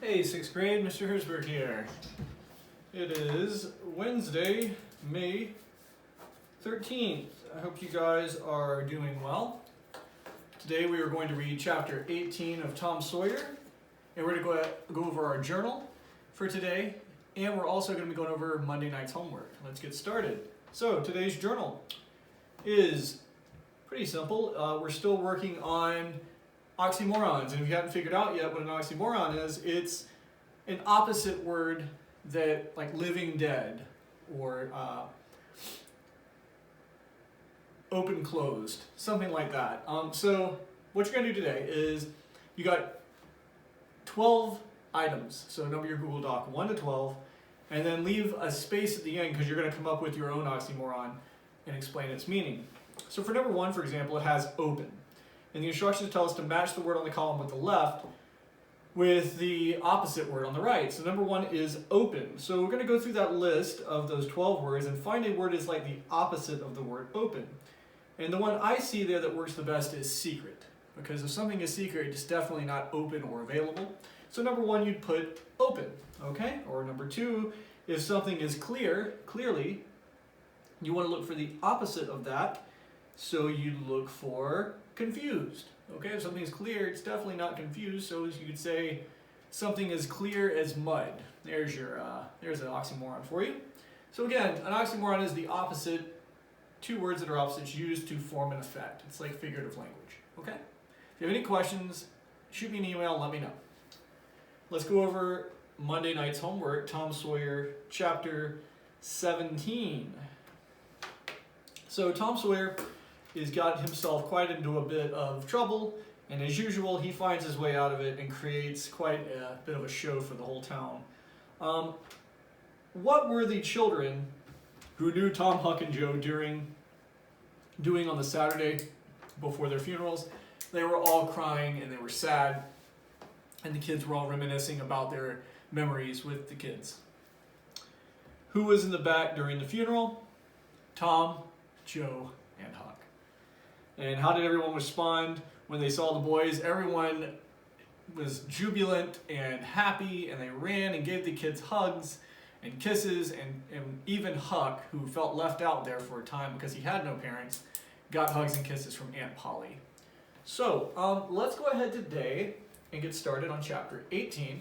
Hey, 6th grade, Mr. Herzberg here. It is Wednesday, May 13th. I hope you guys are doing well. Today we are going to read chapter 18 of Tom Sawyer, and we're going to go over our journal for today, and we're also going to be going over Monday night's homework. Let's get started. So today's journal is pretty simple. We're still working on oxymorons, and if you haven't figured out yet what an oxymoron is, it's an opposite word that, like living dead or open closed, something like that. So what you're going to do today is you got 12 items, so number your Google Doc 1 to 12, and then leave a space at the end because you're going to come up with your own oxymoron and explain its meaning. So for number 1, for example, it has open. And the instructions tell us to match the word on the column with the left with the opposite word on the right. So number 1 is open. So we're going to go through that list of those 12 words and find a word that's like the opposite of the word open. And the one I see there that works the best is secret. Because if something is secret, it's definitely not open or available. So number 1, you'd put open, okay? Or number 2, if something is clearly, you want to look for the opposite of that. So you look for confused. Okay, if something is clear, it's definitely not confused. So you could say something as clear as mud. There's an oxymoron for you. So again, an oxymoron is the opposite, two words that are opposites used to form an effect. It's like figurative language. Okay? If you have any questions, shoot me an email, let me know. Let's go over Monday night's homework, Tom Sawyer Chapter 17. So Tom Sawyer has got himself quite into a bit of trouble, and as usual, he finds his way out of it and creates quite a bit of a show for the whole town. What were the children who knew Tom, Huck, and Joe doing on the Saturday before their funerals? They were all crying and they were sad, and the kids were all reminiscing about their memories with the kids. Who was in the back during the funeral? Tom, Joe, and Huck. And how did everyone respond when they saw the boys? Everyone was jubilant and happy, and they ran and gave the kids hugs and kisses, and even Huck, who felt left out there for a time because he had no parents, got hugs and kisses from Aunt Polly. So let's go ahead today and get started on chapter 18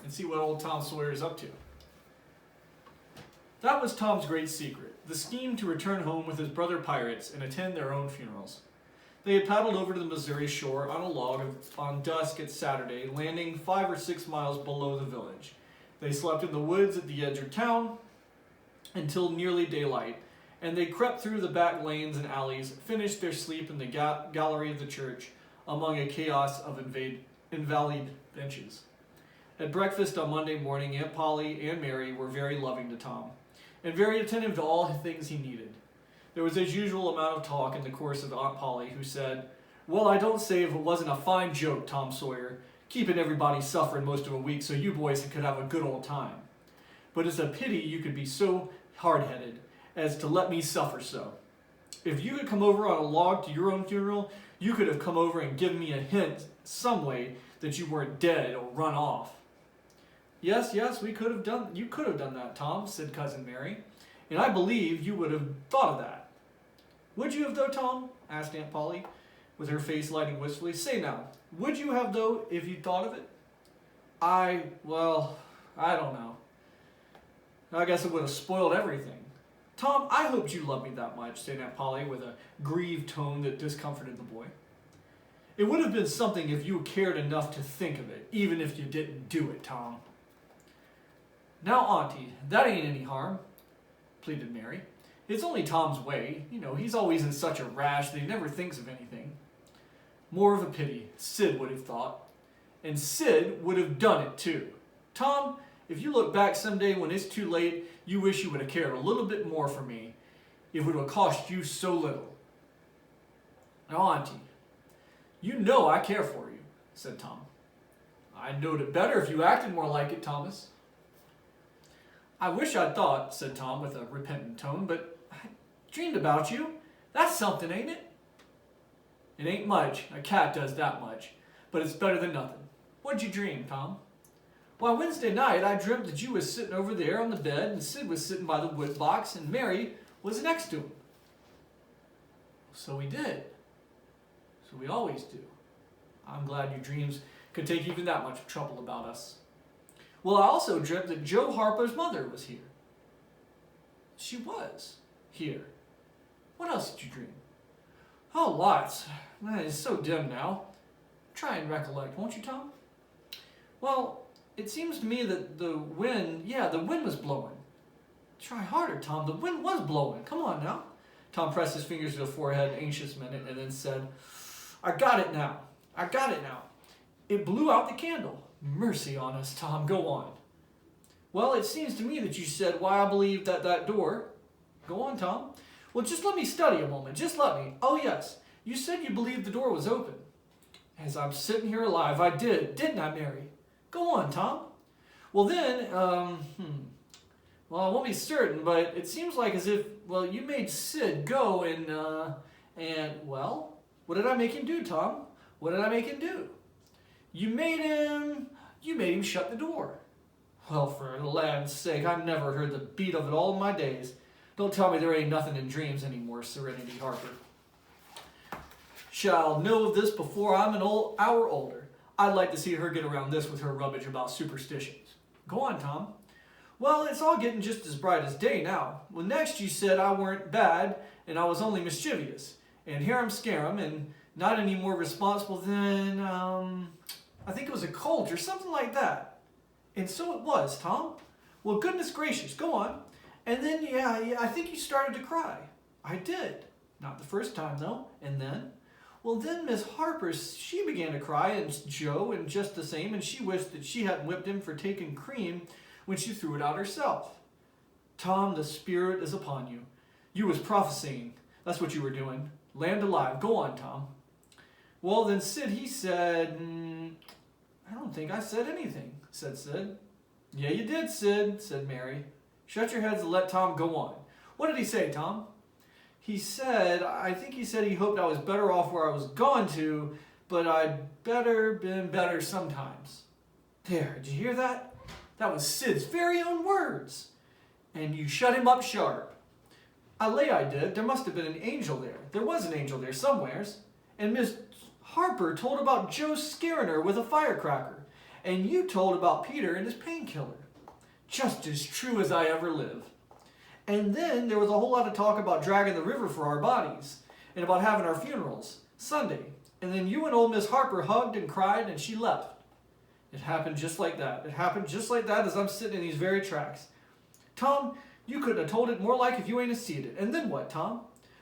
and see what old Tom Sawyer is up to. That was Tom's great secret, the scheme to return home with his brother pirates and attend their own funerals. They had paddled over to the Missouri shore on a log on dusk at Saturday, landing 5 or 6 miles below the village. They slept in the woods at the edge of town until nearly daylight, and they crept through the back lanes and alleys, finished their sleep in the gallery of the church among a chaos of invalid benches. At breakfast on Monday morning, Aunt Polly and Mary were very loving to Tom, and very attentive to all the things he needed. There was as usual amount of talk in the course of Aunt Polly, who said, "Well, I don't say if it wasn't a fine joke, Tom Sawyer, keeping everybody suffering most of a week so you boys could have a good old time. But it's a pity you could be so hard-headed as to let me suffer so. If you had come over on a log to your own funeral, you could have come over and given me a hint some way that you weren't dead or run off." Yes, you could have done that, Tom," said Cousin Mary, "and I believe you would have thought of that." "Would you have, though, Tom?" asked Aunt Polly, with her face lighting wistfully. "Say now, would you have, though, if you thought of it?" I don't know. I guess it would have spoiled everything." "Tom, I hoped you loved me that much," said Aunt Polly with a grieved tone that discomforted the boy. "It would have been something if you cared enough to think of it, even if you didn't do it, Tom." "Now, Auntie, that ain't any harm," pleaded Mary. "It's only Tom's way. You know, he's always in such a rash that he never thinks of anything." "More of a pity. Sid would have thought. And Sid would have done it too. Tom, if you look back someday when it's too late, you wish you would have cared a little bit more for me. It would have cost you so little." "Now, Auntie, you know I care for you," said Tom. "I'd knowed it better if you acted more like it, Thomas." "I wish I'd thought," said Tom with a repentant tone, "but I dreamed about you. That's something, ain't it?" "It ain't much. A cat does that much. But it's better than nothing. What'd you dream, Tom?" Why, Wednesday night I dreamt that you was sitting over there on the bed, and Sid was sitting by the wood box, and Mary was next to him. So we did. So we always do. I'm glad your dreams could take even that much trouble about us. Well, I also dreamt that Joe Harper's mother was here. She was here. What else did you dream? Oh, lots. It's so dim now. Try and recollect, won't you, Tom? Well, it seems to me that the wind was blowing. Try harder, Tom. The wind was blowing. Come on now. Tom pressed his fingers to the forehead an anxious minute and then said, I got it now. It blew out the candle. Mercy on us, Tom. Go on. Well, it seems to me that you said, why, I believe that door. Go on, Tom. Well, just let me study a moment. Just let me. Oh, yes. You said you believed the door was open. As I'm sitting here alive, I did. Didn't I, Mary? Go on, Tom. Well, then, well, I won't be certain, but it seems like as if, well, you made Sid go and, well, what did I make him do, Tom? What did I make him do? You made him shut the door. Well, for the land's sake, I've never heard the beat of it all in my days. Don't tell me there ain't nothing in dreams anymore, Serenity Harper. Shall know of this before I'm an hour older. I'd like to see her get around this with her rubbish about superstitions. Go on, Tom. Well, it's all getting just as bright as day now. Well, next you said I weren't bad and I was only mischievous. And here I'm scarum and not any more responsible than, I think it was a colt or something like that. And so it was, Tom. Well, goodness gracious, go on. And then, yeah, I think you started to cry. I did. Not the first time, though. And then? Well, then Miss Harper, she began to cry, and Joe, and just the same, and she wished that she hadn't whipped him for taking cream when she threw it out herself. Tom, the Spirit is upon you. You was prophesying. That's what you were doing. Land alive. Go on, Tom. Well, then Sid, he said, I don't think I said anything, said Sid. Yeah, you did, Sid, said Mary. Shut your heads and let Tom go on. What did he say, Tom? I think he said he hoped I was better off where I was gone to, but I'd been better sometimes. There, did you hear that? That was Sid's very own words. And you shut him up sharp. I lay I did. There must have been an angel there. There was an angel there somewheres. And Miss Harper told about Joe scaring her with a firecracker. And you told about Peter and his painkiller. Just as true as I ever live. And then there was a whole lot of talk about dragging the river for our bodies. And about having our funerals. Sunday. And then you and old Miss Harper hugged and cried and she left. It happened just like that. It happened just like that as I'm sitting in these very tracks. Tom, you couldn't have told it more like if you ain't have seen it. And then what, Tom?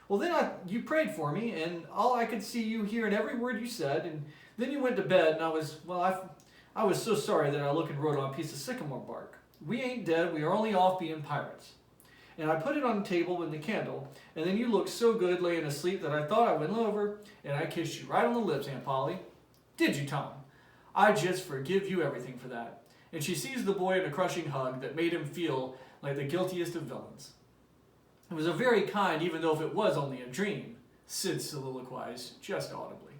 Well, then you prayed for me, and all I could see you hearing every word you said, and then you went to bed, and I was so sorry that I looked and wrote on a piece of sycamore bark. We ain't dead, we are only off being pirates. And I put it on the table with the candle, and then you looked so good laying asleep that I thought I went over, and I kissed you right on the lips, Aunt Polly. Did you, Tom? I just forgive you everything for that. And she seized the boy in a crushing hug that made him feel like the guiltiest of villains. It was a very kind, even though if it was only a dream, Sid soliloquized just audibly.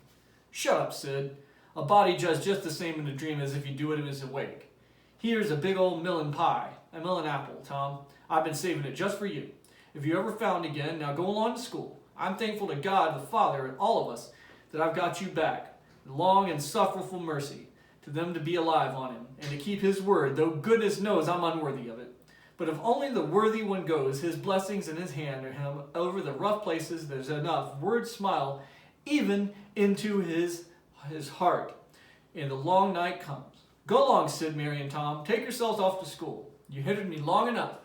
Shut up, Sid. A body does just the same in a dream as if you do it in his awake. Here's a big old melon apple, Tom. I've been saving it just for you. If you ever found again, now go along to school. I'm thankful to God, the Father, and all of us, that I've got you back. Long and sufferful mercy to them to be alive on him, and to keep his word, though goodness knows I'm unworthy of it. But if only the worthy one goes, his blessings in his hand are him over the rough places, there's enough word smile even into his heart. And the long night comes. Go along, Sid, Mary, and Tom. Take yourselves off to school. You hindered me long enough.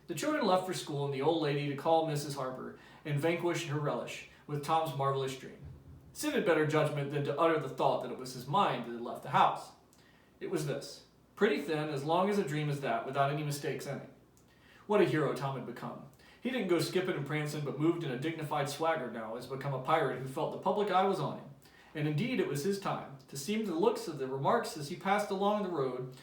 The children left for school, and the old lady to call Mrs. Harper and vanquish her relish with Tom's marvelous dream. Sid had better judgment than to utter the thought that it was his mind that had left the house. It was this. Pretty thin, as long as a dream as that, without any mistakes in it. What a hero Tom had become. He didn't go skipping and prancing, but moved in a dignified swagger now, as become a pirate who felt the public eye was on him. And indeed it was his time. To see the looks of the remarks as he passed along the road,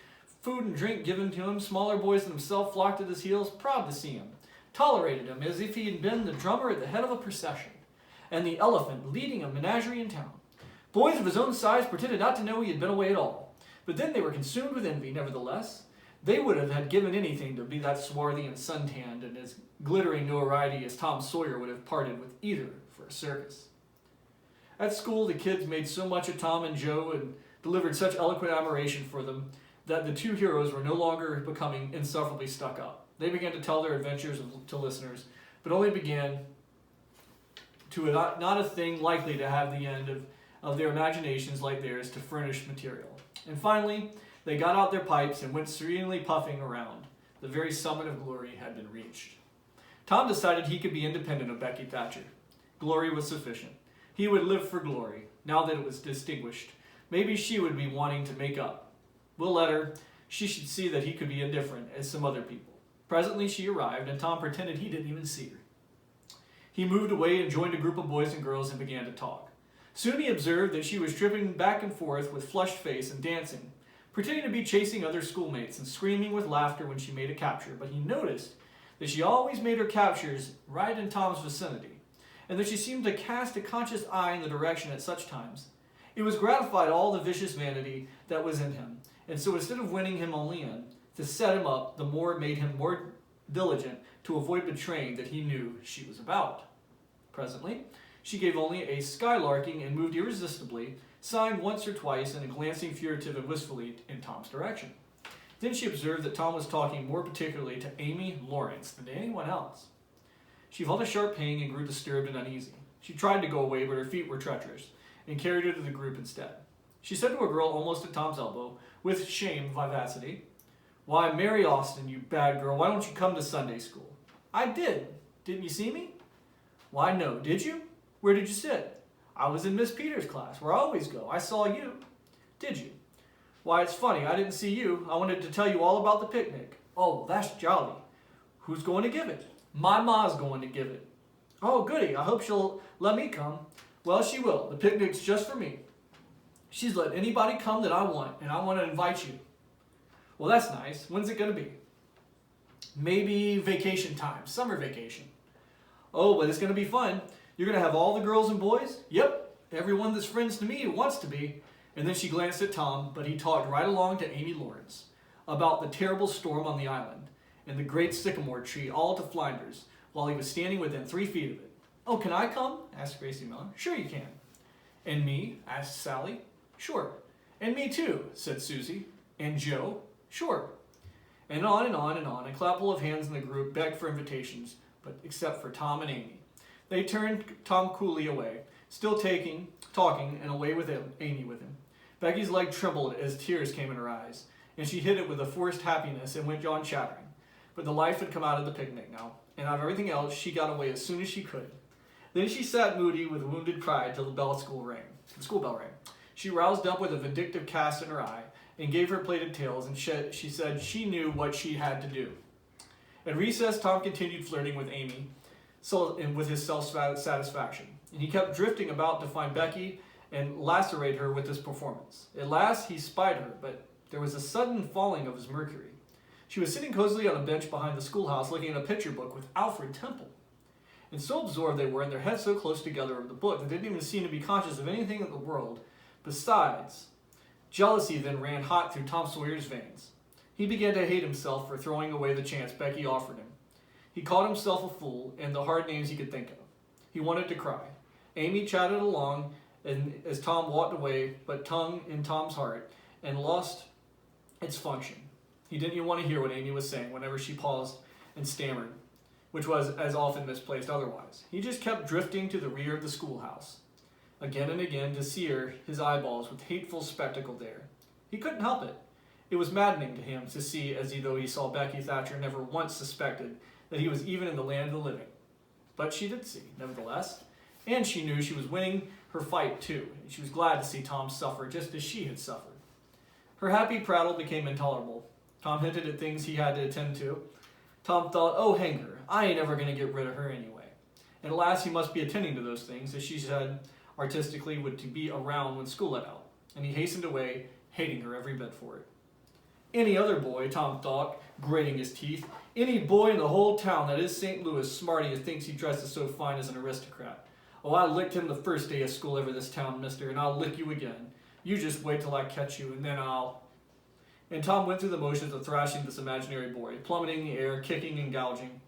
food and drink given to him, smaller boys than himself flocked at his heels, proud to see him, tolerated him as if he had been the drummer at the head of a procession, and the elephant leading a menagerie in town. Boys of his own size pretended not to know he had been away at all. But then they were consumed with envy, nevertheless. They would have had given anything to be that swarthy and suntanned and as glittering notoriety as Tom Sawyer would have parted with either for a circus. At school, the kids made so much of Tom and Joe and delivered such eloquent admiration for them that the two heroes were no longer becoming insufferably stuck up. They began to tell their adventures to listeners, but only began to not a thing likely to have the end of their imaginations like theirs to furnish material. And finally, they got out their pipes and went serenely puffing around. The very summit of glory had been reached. Tom decided he could be independent of Becky Thatcher. Glory was sufficient. He would live for glory, now that it was distinguished. Maybe she would be wanting to make up. We'll let her. She should see that he could be indifferent as some other people. Presently she arrived, and Tom pretended he didn't even see her. He moved away and joined a group of boys and girls and began to talk. Soon he observed that she was tripping back and forth with flushed face and dancing, pretending to be chasing other schoolmates and screaming with laughter when she made a capture, but he noticed that she always made her captures right in Tom's vicinity, and that she seemed to cast a conscious eye in the direction at such times. It was gratified all the vicious vanity that was in him, and so instead of winning him only in, to set him up, the more made him more diligent to avoid betraying that he knew she was about. Presently, she gave only a skylarking and moved irresistibly, sighing once or twice and glancing furtive and wistfully in Tom's direction. Then she observed that Tom was talking more particularly to Amy Lawrence than to anyone else. She felt a sharp pain and grew disturbed and uneasy. She tried to go away, but her feet were treacherous, and carried her to the group instead. She said to a girl almost at Tom's elbow, with shame vivacity, "Why, Mary Austin, you bad girl, why don't you come to Sunday school?" "I did. Didn't you see me?" "Why, no. Did you? Where did you sit?" "I was in Miss Peters' class, where I always go. I saw you." "Did you? Why, it's funny. I didn't see you. I wanted to tell you all about the picnic." "Oh, well, that's jolly. Who's going to give it?" "My ma's going to give it." "Oh, goody. I hope she'll let me come." "Well, she will. The picnic's just for me. She's let anybody come that I want, and I want to invite you." "Well, that's nice. When's it going to be?" "Maybe vacation time, summer vacation." "Oh, but it's going to be fun. You're going to have all the girls and boys?" "Yep, everyone that's friends to me who wants to be." And then she glanced at Tom, but he talked right along to Amy Lawrence about the terrible storm on the island and the great sycamore tree all to flinders while he was standing within 3 feet of it. "Oh, can I come?" asked Gracie Miller. "Sure you can." "And me?" asked Sally. "Sure." "And me too," said Susie. "And Joe?" "Sure." And on and on and on. A couple of hands in the group begged for invitations, but except for Tom and Amy. They turned Tom coolly away, still talking, and away with Amy with him. Becky's leg trembled as tears came in her eyes, and she hid it with a forced happiness and went on chattering. But the life had come out of the picnic now, and out of everything else she got away as soon as she could. Then she sat moody with wounded pride till the school bell rang. She roused up with a vindictive cast in her eye, and gave her plaited tails, and she said she knew what she had to do. At recess, Tom continued flirting with Amy, and with his self-satisfaction, and he kept drifting about to find Becky and lacerate her with his performance. At last he spied her, but there was a sudden falling of his mercury. She was sitting cozily on a bench behind the schoolhouse looking at a picture book with Alfred Temple. And so absorbed they were, and their heads so close together of the book, that they didn't even seem to be conscious of anything in the world. Besides, jealousy then ran hot through Tom Sawyer's veins. He began to hate himself for throwing away the chance Becky offered him. He called himself a fool, and the hard names he could think of. He wanted to cry. Amy chatted along as Tom walked away, but tongue in Tom's heart, and lost its function. He didn't even want to hear what Amy was saying whenever she paused and stammered, which was as often misplaced otherwise. He just kept drifting to the rear of the schoolhouse, again and again, to sear his eyeballs with hateful spectacle there. He couldn't help it. It was maddening to him to see, as though he saw Becky Thatcher never once suspected that he was even in the land of the living. But she did see, nevertheless, and she knew she was winning her fight too, and she was glad to see Tom suffer just as she had suffered. Her happy prattle became intolerable. Tom hinted at things he had to attend to. Tom thought, "Oh, hang her. I ain't ever going to get rid of her anyway." And at last he must be attending to those things, as she said artistically, would to be around when school let out. And he hastened away, hating her every bit for it. Any other boy, Tom thought, grating his teeth, any boy in the whole town that is St. Louis smarty and thinks he dresses so fine as an aristocrat. "Oh, I licked him the first day of school ever this town, mister, and I'll lick you again. You just wait till I catch you, and then I'll..." And Tom went through the motions of thrashing this imaginary boy, plummeting the air, kicking and gouging.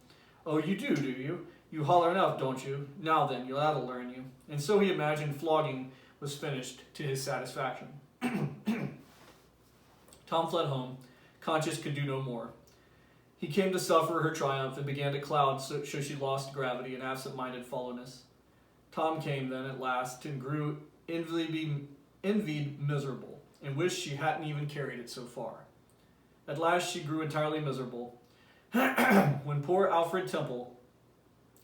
"Oh, you do you? You holler enough, don't you? Now then, that'll learn you." And so he imagined flogging was finished to his satisfaction. Tom fled home. Conscience could do no more. He came to suffer her triumph and began to cloud so she lost gravity and absent-minded followness. Tom came then at last and grew envied miserable and wished she hadn't even carried it so far. At last she grew entirely miserable when poor Alfred Temple,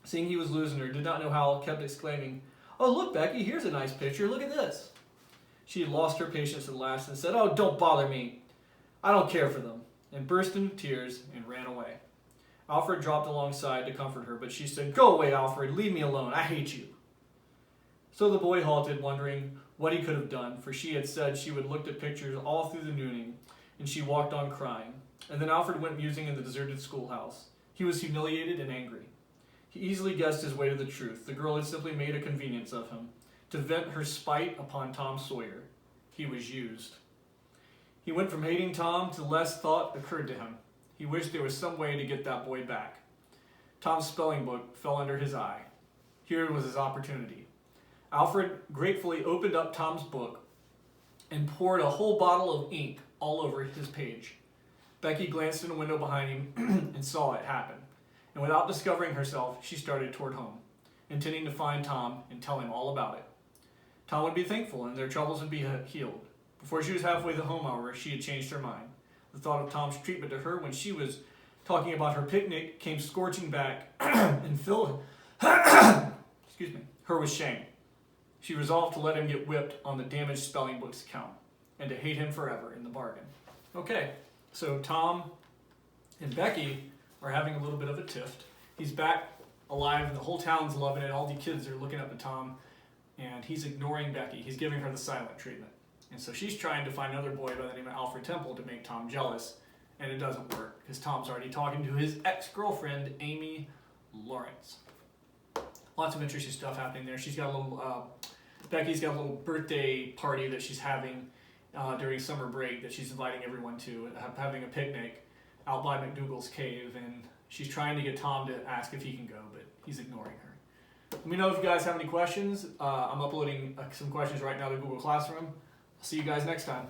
seeing he was losing her, did not know how, kept exclaiming, "Oh, look, Becky, here's a nice picture. Look at this." She had lost her patience at last and said, "Oh, don't bother me. I don't care for them," and burst into tears and ran away. Alfred dropped alongside to comfort her, but she said, "Go away, Alfred. Leave me alone. I hate you." So the boy halted, wondering what he could have done, for she had said she would look at pictures all through the nooning, and she walked on crying. And then Alfred went musing in the deserted schoolhouse. He was humiliated and angry. He easily guessed his way to the truth. The girl had simply made a convenience of him, to vent her spite upon Tom Sawyer. He was used. He went from hating Tom to less thought occurred to him. He wished there was some way to get that boy back. Tom's spelling book fell under his eye. Here was his opportunity. Alfred gratefully opened up Tom's book and poured a whole bottle of ink all over his page. Becky glanced in the window behind him and saw it happen. And without discovering herself, she started toward home, intending to find Tom and tell him all about it. Tom would be thankful and their troubles would be healed. Before she was halfway to home, however, she had changed her mind. The thought of Tom's treatment to her when she was talking about her picnic came scorching back and filled her with shame. She resolved to let him get whipped on the damaged spelling book's account and to hate him forever in the bargain. Okay, so Tom and Becky are having a little bit of a tiff. He's back alive and the whole town's loving it. All the kids are looking up at Tom and he's ignoring Becky. He's giving her the silent treatment. And so she's trying to find another boy by the name of Alfred Temple to make Tom jealous, and it doesn't work because Tom's already talking to his ex-girlfriend, Amy Lawrence. Lots of interesting stuff happening there. She's got a little, Becky's got a little birthday party that she's having during summer break that she's inviting everyone to, having a picnic out by McDougal's cave, and she's trying to get Tom to ask if he can go, but he's ignoring her. Let me know if you guys have any questions. I'm uploading some questions right now to Google Classroom. I'll see you guys next time.